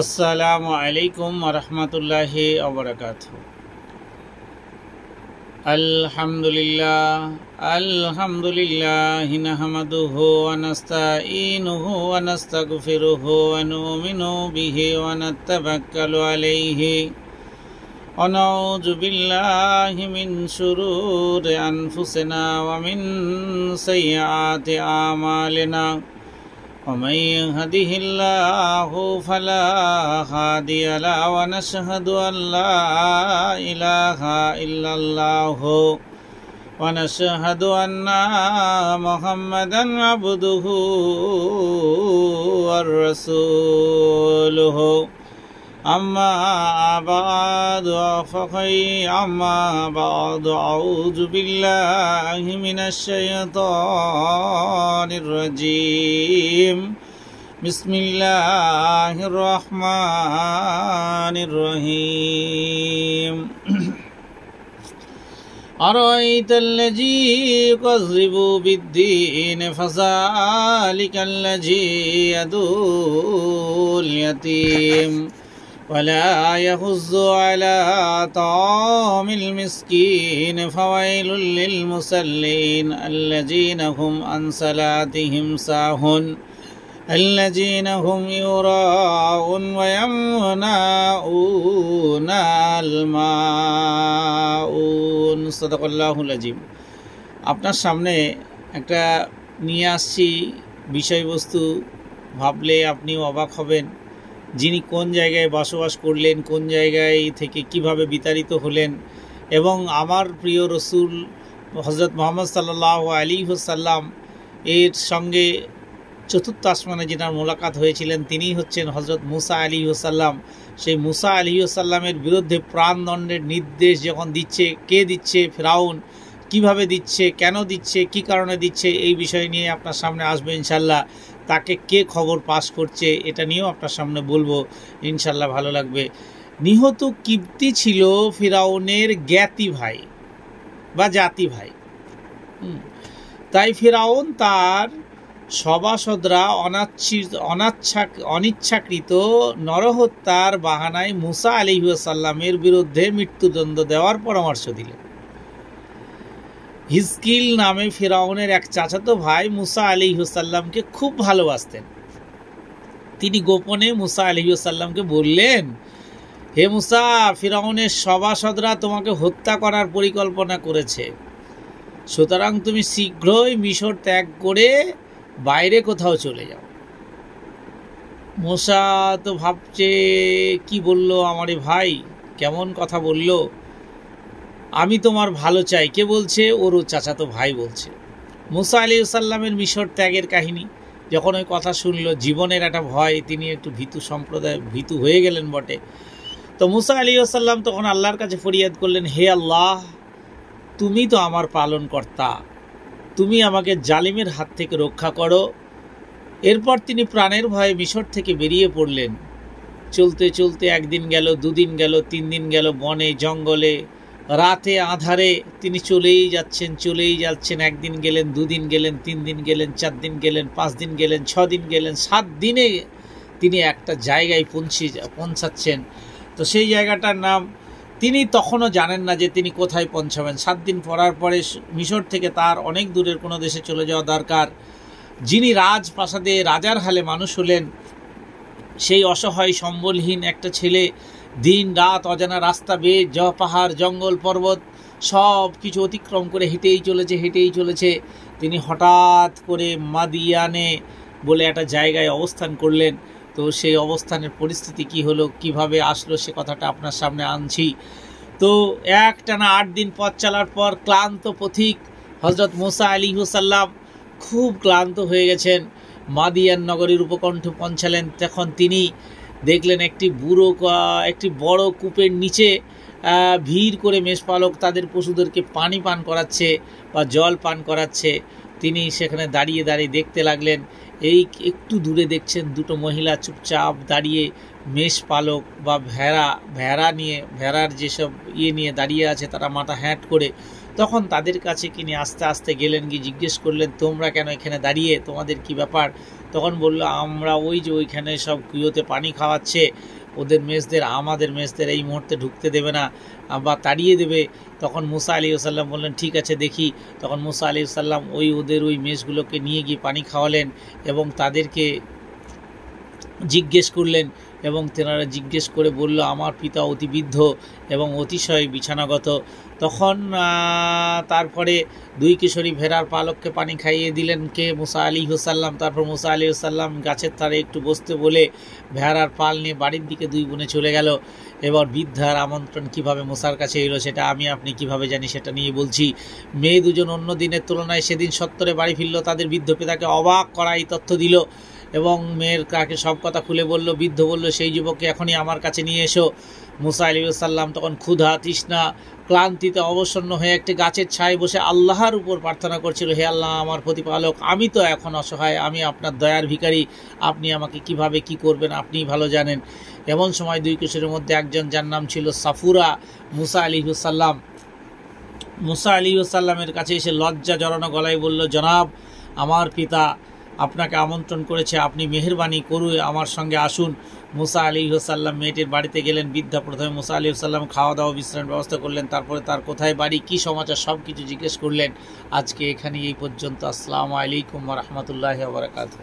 আসসালামু আলাইকুম ওয়া রাহমাতুল্লাহি ওয়া বারাকাতুহু। আলহামদুলিল্লাহি নাহমাদুহু ওয়া নাস্তাঈনুহু ওয়া নাস্তাগফিরুহু ওয়া নু'মিনু বিহি ওয়া নাতাওয়াক্কালু আলাইহি ওয়া নাউযু বিল্লাহি মিন শুরুরি আনফুসিনা ওয়া মিন সাইয়্যাতি আমালিনা। ومن يهده الله فلا هادي له ونشهد أن لا إله إلا الله ونشهد أن محمدا عبده ورسوله أما بعد أعوذ بالله من الشيطان الرجيم بسم الله الرحمن الرحيم أرأيت الذي يكذب بالدين فذلك الذي يدعو اليتيم ولا يحض على طعام المسكين فويل للمصلين الذين هم عن صلاتهم ساهون الذين هم يراءون ويمنعون الماعون صدق الله العظيم। আপনার সামনে একটা নিয়ে আসছি বিষয়বস্তু, ভাবলে আপনিও অবাক হবেন। যিনি কোন জায়গায় বসবাস করলেন, কোন জায়গায় থেকে কিভাবে বিতাড়িত হলেন, এবং আমার প্রিয় রসুল হজরত মুহাম্মদ সাল্লাল্লাহু আলাইহি ওয়াসাল্লাম এর সঙ্গে চতুর্থ আসমানে যেনার মোলাকাত হয়েছিলেন তিনিই হচ্ছেন হজরত মুসা আলাইহিস সালাম। সেই মুসা আলাইহিস সালামের বিরুদ্ধে প্রাণদণ্ডের নির্দেশ যখন দিচ্ছে, কে দিচ্ছে? ফেরাউন। কিভাবে দিচ্ছে, কেন দিচ্ছে, কি কারণে দিচ্ছে, এই বিষয় নিয়ে আপনার সামনে আসবে ইনশাল্লাহ। তাকে কে খবর পাস করছে এটা নিয়েও আপনার সামনে বলবো, ইনশাল্লাহ ভালো লাগবে। নিহত কিপ্তি ছিল ফিরাউনের জ্ঞাতি ভাই বা জাতি ভাই। তাই ফিরাউন তার সভাসদরা অনিচ্ছাকৃত নরহত্যার বাহানায় মুসা আলাইহিস সালামের বিরুদ্ধে মৃত্যুদণ্ড দেওয়ার পরামর্শ দিলেন। হিজকিল নামে ফিরাউনের এক চাচাতো ভাই মুসা আলাইহিস সালামকে খুব ভালোবাসতেন। তিনি গোপনে মুসা আলাইহিস সালামকে বললেন, হে মুসা, ফিরাউনের সভাসদরা তোমাকে হত্যা করার পরিকল্পনা করেছে, সুতরাং তুমি শীঘ্রই মিশর ত্যাগ করে বাইরে কোথাও চলে যাও। মুসা তো ভাবছে, কি বলল আমার ভাই, কেমন কথা বলল, আমি তোমার ভালো চাই। কে বলছে? ওর চাচাতো ভাই বলছে। মুসা আলাইহিস সালামের মিশর ত্যাগের কাহিনী যখন ওই কথা শুনলো, জীবনের একটা ভয়, তিনি একটু ভীতু হয়ে গেলেন বটে। তো মুসা আলাইহিস সালাম তখন আল্লাহর কাছে ফরিয়াদ করলেন, হে আল্লাহ, তুমি তো আমার পালনকর্তা, তুমি আমাকে জালিমের হাত থেকে রক্ষা করো। এরপর তিনি প্রাণের ভয়ে মিশর থেকে বেরিয়ে পড়লেন। চলতে চলতে একদিন গেল, দুদিন গেল, 3 দিন গেল, বনে জঙ্গলে রাতে আধারে তিনি চলেই যাচ্ছেন। একদিন গেলেন, 2 দিন গেলেন, 3 দিন গেলেন, 4 দিন গেলেন, 5 দিন গেলেন, 6 দিন গেলেন, 7 দিনে তিনি একটা জায়গায় পৌঁছাচ্ছেন। তো সেই জায়গাটার নাম তিনি তখনও জানেন না যে তিনি কোথায় পৌঁছাবেন। 7 দিন পরার পরে মিশর থেকে তার অনেক দূরের কোনো দেশে চলে যাওয়া দরকার। যিনি রাজপ্রাসাদে রাজার হালে মানুষ হলেন, সেই অসহায় সম্বলহীন একটা ছেলে দিন রাত অজানা রাস্তা বেয়ে পাহাড় জঙ্গল পর্বত সব কিছু অতিক্রম করে হেঁটেই চলেছে। তিনি হঠাৎ করে মাদিয়ানে বলে একটা জায়গায় অবস্থান করলেন। তো সেই অবস্থানের পরিস্থিতি কি হলো, কিভাবে আসলো, সে কথাটা আপনার সামনে আনছি। তো একটানা 8 দিন পথ চলার পর ক্লান্ত পথিক হজরত মুসা আলাইহিস সালাম খুব ক্লান্ত হয়ে গেছেন। মাদিয়ান নগরীর উপকণ্ঠে পৌঁছালেন। তখন তিনি দেখলেন একটি বড় কূপের নিচে ভিড় করে মেষপালক তাদের পশুদেরকে পানি পান করাচ্ছে বা জল পান করাচ্ছে। তিনি সেখানে দাঁড়িয়ে দেখতে লাগলেন। এই একটু দূরে দেখছেন 2টো মহিলা চুপচাপ দাঁড়িয়ে মেষপালক বা ভেড়ার যেসব নিয়ে দাঁড়িয়ে আছে, তারা মাথা হ্যাঁট করে। তখন তাদের কাছে তিনি আস্তে আস্তে গেলেন, গিয়ে জিজ্ঞেস করলেন, তোমরা কেন এখানে দাঁড়িয়ে, তোমাদের কি ব্যাপার? তখন বলল, আমরা ওই যে ওইখানে সব কুয়োতে পানি খাওয়াচ্ছে, ওদের মেসদের আমাদের মেসদের এই মুহূর্তে ঢুকতে দেবে না বা তাড়িয়ে দেবে। তখন মুসা আলাইহিসসালাম বললেন, ঠিক আছে দেখি। তখন মুসা আলাইহিসসালাম ওদের ওই মেসগুলোকে নিয়ে গিয়ে পানি খাওয়ালেন এবং তাদেরকে জিজ্ঞেস করলেন, এবং তেনারা জিজ্ঞেস করে বলল, আমার পিতা অতি বৃদ্ধ এবং অতিশয় বিছানাগত। তখন তারপরে দুই কিশোরী ভেড়ার পালককে পানি খাইয়ে দিলেন কে? মুসা আলাইহিসসালাম। তারপর মুসা আলাইহিসসালাম গাছের ধারে একটু বসতে বলে ভেড়ার পাল নিয়ে বাড়ির দিকে দুই বোনে চলে গেল। এবার বৃদ্ধার আমন্ত্রণ কিভাবে মুসার কাছে এলো সেটা আমি আপনি কিভাবে জানি, সেটা নিয়ে বলছি। মেয়ে দুজন অন্য দিনের তুলনায় সেদিন সত্তরে বাড়ি ফিরল। তাদের বৃদ্ধ পিতাকে অবাক করা এই তথ্য দিল এবং মেয়ের কাকে সব কথা খুলে বলল। বৃদ্ধ বলল, সেই যুবককে এখনই আমার কাছে নিয়ে এসো। মুসা আলাইহিসসালাম তখন ক্ষুধা, তৃষ্ণা, ক্লান্তিতে অবসন্ন হয়ে একটি গাছের ছায় বসে আল্লাহর উপর প্রার্থনা করছিল, হে আল্লাহ আমার প্রতিপালক, আমি তো এখন অসহায়, আমি আপনার দয়ার ভিখারি, আপনি আমাকে কিভাবে কি করবেন আপনিই ভালো জানেন। এমন সময় দুই কিশোরের মধ্যে একজন, যার নাম ছিল সাফুরা, মুসা আলাইহিসসালামের কাছে এসে লজ্জা জড়ানো গলায় বলল, জনাব, আমার পিতা আপনাকে আমন্ত্রণ করেছে, আপনি মেহেরবানি করে আমার সঙ্গে আসুন। মুসা আলাইহিসসালাম মেয়েটির বাড়িতে গেলেন। বৃদ্ধা প্রথমে মুসা আলাইহিসসালাম খাওয়া দাওয়া বিশ্রামের ব্যবস্থা করলেন, তারপরে তার কোথায় বাড়ি, কী সমাচার সব কিছু জিজ্ঞেস করলেন। আজকে এখানে এই পর্যন্ত। আসসালামু আলাইকুম ওয়া রাহমাতুল্লাহি ওয়া বারাকাতুহু।